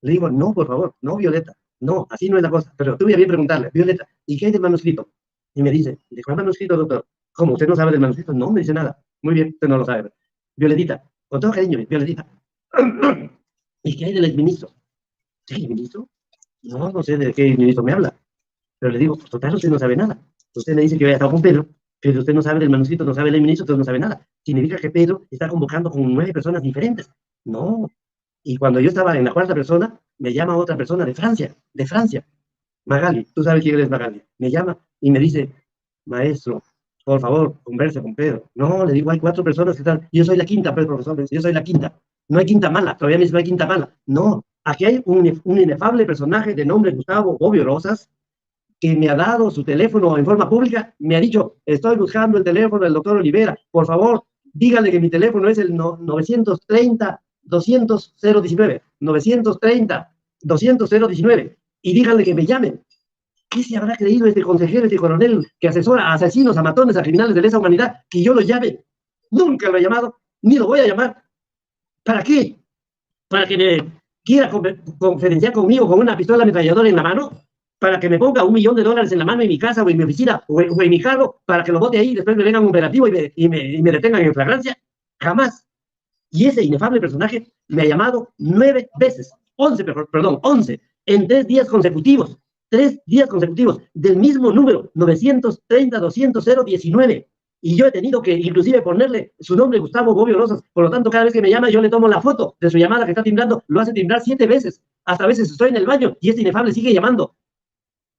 S1: Le digo, no, por favor, no, Violeta. No, así no es la cosa. Pero tuve a bien preguntarle, Violeta, ¿y qué hay del manuscrito? Y me dice, ¿de cuál manuscrito, doctor? ¿Cómo? ¿Usted no sabe del manuscrito? No, me dice nada. Muy bien, usted no lo sabe. Violetita, con todo cariño, Violetita. ¿Y qué hay del exministro? ¿Sí, ministro? No, no sé de qué ministro me habla. Pero le digo, total, usted no sabe nada. Usted me dice que voy a estar con Pedro, pero usted no sabe del manuscrito, no sabe del ministro, usted no sabe nada. Significa que Pedro está convocando con 9 personas diferentes. No. Y cuando yo estaba en la 4ª persona, me llama otra persona de Francia. Magali, tú sabes quién es Magali. Me llama y me dice, maestro, por favor, converse con Pedro. No, le digo, hay 4 personas que están. Yo soy la quinta, pues, profesor, yo soy la quinta. No hay quinta mala, todavía me dice no hay quinta mala. No, aquí hay un inefable personaje de nombre Gustavo Bobbio Rosas, que me ha dado su teléfono en forma pública, me ha dicho, estoy buscando el teléfono del doctor Olivera, por favor, dígale que mi teléfono es el 930-200-019, 930-200-019, y díganle que me llamen. ¿Qué se habrá creído este consejero, este coronel que asesora a asesinos, a matones, a criminales de lesa humanidad, que yo lo llame? Nunca lo he llamado, ni lo voy a llamar. ¿Para qué? ¿Para que me quiera conferenciar conmigo con una pistola ametralladora en la mano? ¿Para que me ponga $1 millón en la mano en mi casa o en mi oficina o en mi carro para que lo bote ahí y después me venga un operativo y me detengan en flagrancia? Jamás. Y ese inefable personaje me ha llamado 9 veces, 11, perdón, 11, en 3 días consecutivos. 3 días consecutivos del mismo número, 930-200-019. Y yo he tenido que inclusive ponerle su nombre, Gustavo Bobbio Rosas. Por lo tanto, cada vez que me llama, yo le tomo la foto de su llamada que está timbrando. Lo hace timbrar 7 veces. Hasta a veces estoy en el baño y este inefable sigue llamando.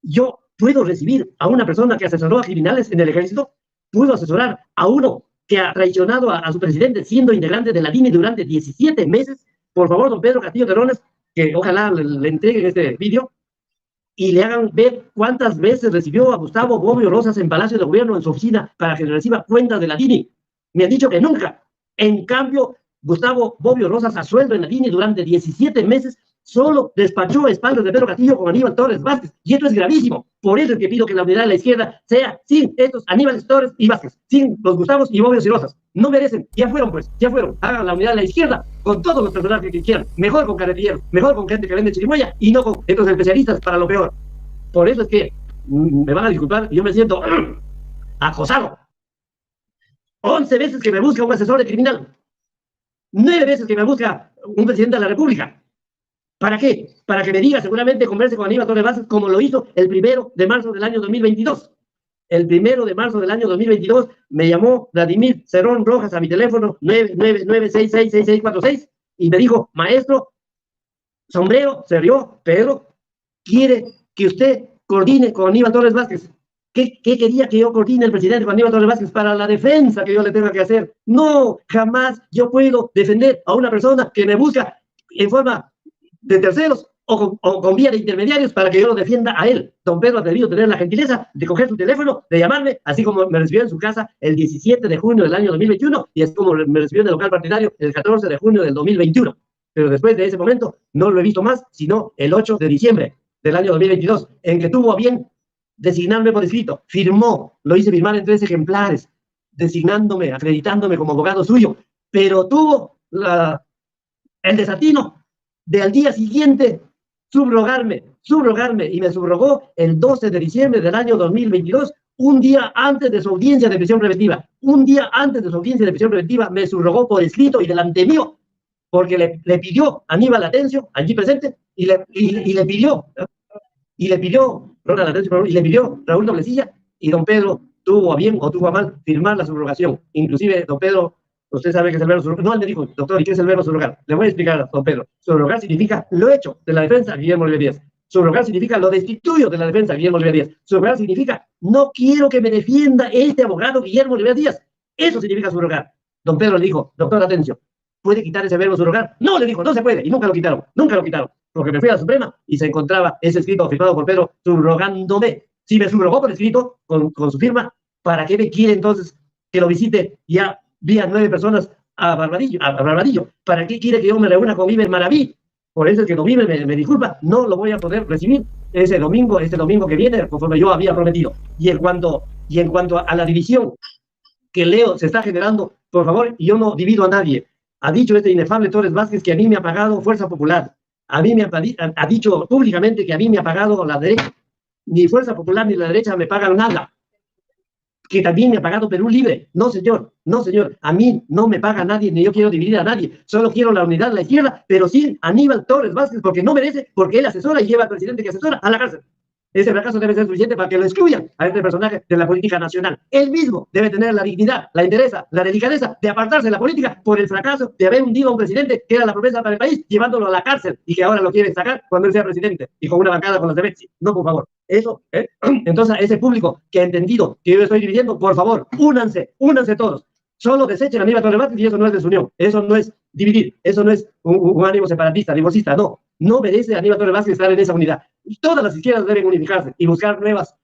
S1: Yo puedo recibir a una persona que asesoró a criminales en el ejército, puedo asesorar a uno que ha traicionado a su presidente siendo integrante de la DINI durante 17 meses. Por favor, don Pedro Castillo Terrones, que ojalá le entreguen este vídeo y le hagan ver cuántas veces recibió a Gustavo Bobbio Rosas en Palacio de Gobierno, en su oficina, para que reciba cuentas de la DINI. Me han dicho que nunca. En cambio, Gustavo Bobbio Rosas, a sueldo en la DINI durante 17 meses, solo despachó a espaldas de Pedro Castillo con Aníbal Torres Vázquez. Y esto es gravísimo. Por eso es que pido que la unidad de la izquierda sea sin estos Aníbal Torres y Vázquez, sin los Gustavos y Bobbios y Rosas. No merecen. Ya fueron, pues. Ya fueron. Hagan la unidad de la izquierda con todos los personajes que quieran. Mejor con carretilleros, mejor con gente que vende chirimoya y no con estos especialistas para lo peor. Por eso es que me van a disculpar, yo me siento acosado. 11 veces que me busca un asesor de criminal. 9 veces que me busca un presidente de la República. ¿Para qué? Para que me diga, seguramente converse con Aníbal Torres Vázquez, como lo hizo el 1 de marzo del año 2022. El 1 de marzo del año 2022 me llamó Vladimir Cerrón Rojas a mi teléfono 999666646 y me dijo, maestro, sombrero, se rió, Pedro, quiere que usted coordine con Aníbal Torres Vázquez. ¿Qué quería que yo coordine el presidente con Aníbal Torres Vázquez para la defensa que yo le tenga que hacer? No, jamás yo puedo defender a una persona que me busca en forma de terceros o con vía de intermediarios para que yo lo defienda a él. Don Pedro ha debido tener la gentileza de coger su teléfono, de llamarme, así como me recibió en su casa el 17 de junio del año 2021 y así como me recibió en el local partidario el 14 de junio del 2021. Pero después de ese momento no lo he visto más, sino el 8 de diciembre del año 2022, en que tuvo a bien designarme por escrito, firmó, lo hice firmar en 3 ejemplares, designándome, acreditándome como abogado suyo, pero tuvo el desatino de al día siguiente subrogarme, y me subrogó el 12 de diciembre del año 2022, un día antes de su audiencia de prisión preventiva. Un día antes de su audiencia de prisión preventiva me subrogó por escrito y delante mío, porque le pidió a Aníbal Atencio, allí presente, y le pidió Raúl Noblecilla, y don Pedro tuvo a bien o tuvo a mal firmar la subrogación. Inclusive, don Pedro, usted sabe que es el verbo subrogar. No, él me dijo, doctor, ¿y qué es el verbo subrogar? Le voy a explicar, don Pedro. Subrogar significa lo hecho de la defensa a Guillermo Oliver Díaz. Subrogar significa lo destituyo de la defensa a Guillermo Oliver Díaz. Subrogar significa no quiero que me defienda este abogado Guillermo Oliver Díaz. Eso significa subrogar. Don Pedro le dijo, doctor Atencio, ¿puede quitar ese verbo subrogar? No, le dijo, no se puede. Y nunca lo quitaron, porque me fui a la Suprema y se encontraba ese escrito firmado por Pedro subrogándome. Si me subrogó por escrito, con su firma, ¿para qué me quiere entonces que lo visite ya vía 9 personas a Barbadillo? ¿Para qué quiere que yo me reúna con Iber Maraví? Por eso es que don Iber me disculpa, no lo voy a poder recibir este domingo que viene, conforme yo había prometido. Y en cuanto a la división que Leo se está generando, por favor, yo no divido a nadie. Ha dicho este inefable Torres Vázquez que a mí me ha pagado Fuerza Popular. A mí me ha dicho públicamente que a mí me ha pagado la derecha. Ni Fuerza Popular ni la derecha me pagan nada. Que también me ha pagado Perú Libre. No, señor. No, señor. A mí no me paga nadie, ni yo quiero dividir a nadie. Solo quiero la unidad de la izquierda, pero sin Aníbal Torres Vázquez, porque no merece, porque él asesora y lleva al presidente que asesora a la cárcel. Ese fracaso debe ser suficiente para que lo excluyan a este personaje de la política nacional. Él mismo debe tener la dignidad, la entereza, la delicadeza de apartarse de la política por el fracaso de haber hundido a un presidente que era la promesa para el país, llevándolo a la cárcel y que ahora lo quieren sacar cuando él sea presidente y con una bancada con las de Betsy. No, por favor. Eso, Entonces, a ese público que ha entendido que yo estoy dividiendo, por favor, únanse todos. Solo desechen a Aníbal Torres Vázquez y eso no es desunión. Eso no es dividir. Eso no es un ánimo separatista, divorcista. No. No merece a Aníbal Torres Vázquez estar en esa unidad. Todas las izquierdas deben unificarse y buscar nuevas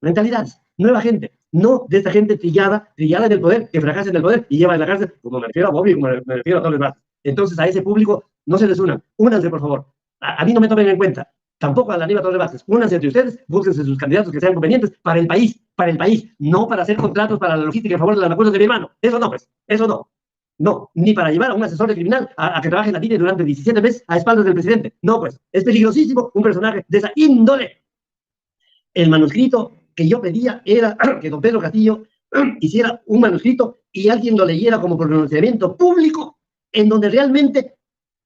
S1: mentalidades, nueva gente, no de esta gente trillada en el poder, que fracasa en el poder y lleva en la cárcel, como me refiero a Bobby, como me refiero a todos los demás. Entonces, a ese público, no se les unan, únanse, por favor. A mí no me tomen en cuenta, tampoco a la Aníbal Torres Vázquez. Únanse entre ustedes, búsquense sus candidatos que sean convenientes para el país, no para hacer contratos para la logística en favor de las vacunas de mi hermano. Eso no, pues, eso no. No, ni para llevar a un asesor de criminal a que trabaje en la línea durante 17 meses a espaldas del presidente. No, pues, es peligrosísimo un personaje de esa índole. El manuscrito que yo pedía era que don Pedro Castillo hiciera un manuscrito y alguien lo leyera como pronunciamiento público, en donde realmente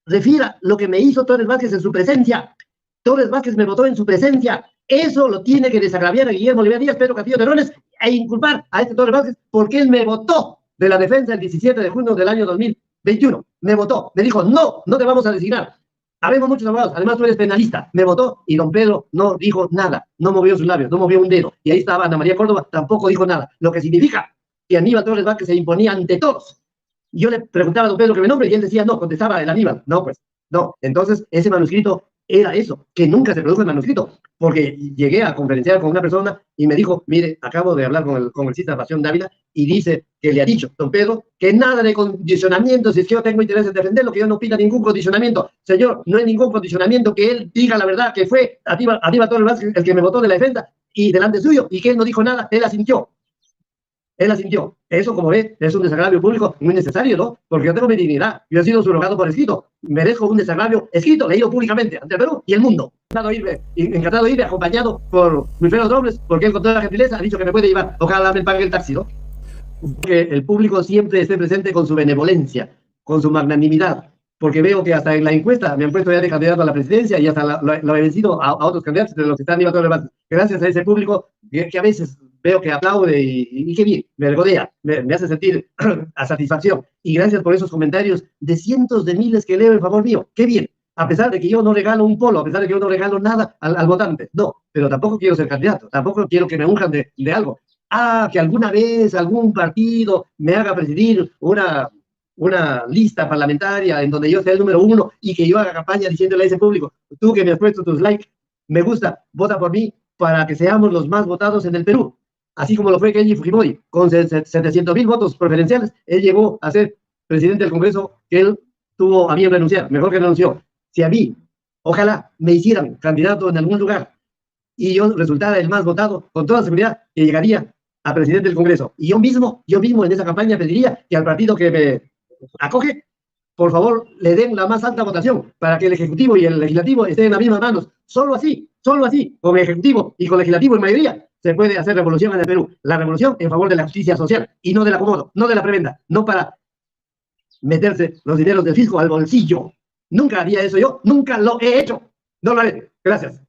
S1: refiera lo que me hizo Torres Vázquez en su presencia. Torres Vázquez me votó en su presencia. Eso lo tiene que desagraviar a Guillermo Oliver Díaz, Pedro Castillo Terrones, e inculpar a este Torres Vázquez porque él me votó de la defensa el 17 de junio del año 2021. Me votó, me dijo, no, no te vamos a designar. Habemos muchos abogados, además tú eres penalista. Me votó y don Pedro no dijo nada, no movió sus labios, no movió un dedo. Y ahí estaba Ana María Córdoba, tampoco dijo nada. Lo que significa que Aníbal Torres Vázquez se imponía ante todos. Yo le preguntaba a don Pedro que me nombre y él decía no, contestaba el Aníbal. No, pues, no. Entonces, ese manuscrito era eso, que nunca se produjo el manuscrito, porque llegué a conferenciar con una persona y me dijo, mire, acabo de hablar con el congresista Pasión Dávila y dice que le ha dicho, don Pedro, que nada de condicionamiento, si es que yo tengo interés en defenderlo, que yo no pida ningún condicionamiento. Señor, no hay ningún condicionamiento, que él diga la verdad, que fue Aníbal Torres Vázquez el que me votó de la defensa y delante suyo, y que él no dijo nada, él asintió. Él asintió. Eso, como ve, es un desagravio público muy necesario, ¿no? Porque yo tengo mi dignidad. Yo he sido subrogado por escrito. Merezco un desagravio escrito, leído públicamente ante el Perú y el mundo. Encantado de irme acompañado por Wilfredo Robles, porque él con toda la gentileza ha dicho que me puede llevar. Ojalá me pague el taxi, ¿no? Que el público siempre esté presente con su benevolencia, con su magnanimidad. Porque veo que hasta en la encuesta me han puesto ya de candidato a la presidencia y hasta lo he vencido a otros candidatos de los que están llevando el gracias a ese público que a veces veo que aplaude y qué bien, me regodea, me hace sentir a satisfacción. Y gracias por esos comentarios de cientos de miles que leo en favor mío. Qué bien, a pesar de que yo no regalo un polo, a pesar de que yo no regalo nada al votante. No, pero tampoco quiero ser candidato, tampoco quiero que me unjan de algo. Que alguna vez algún partido me haga presidir una lista parlamentaria en donde yo sea el número 1 y que yo haga campaña diciéndole a ese público, tú que me has puesto tus likes, me gusta, vota por mí para que seamos los más votados en el Perú. Así como lo fue Kenji Fujimori, con 700,000 votos preferenciales, él llegó a ser presidente del Congreso que él tuvo a bien renunciar, mejor que renunció. Si a mí, ojalá me hicieran candidato en algún lugar y yo resultara el más votado, con toda seguridad que llegaría a presidente del Congreso. Y yo mismo en esa campaña pediría que al partido que me acoge, por favor, le den la más alta votación para que el Ejecutivo y el Legislativo estén en las mismas manos. Solo así, con el Ejecutivo y con el Legislativo en mayoría, se puede hacer revolución en el Perú. La revolución en favor de la justicia social y no del acomodo, no de la prebenda, no para meterse los dineros del fisco al bolsillo. Nunca haría eso yo, nunca lo he hecho. No lo haré. Gracias.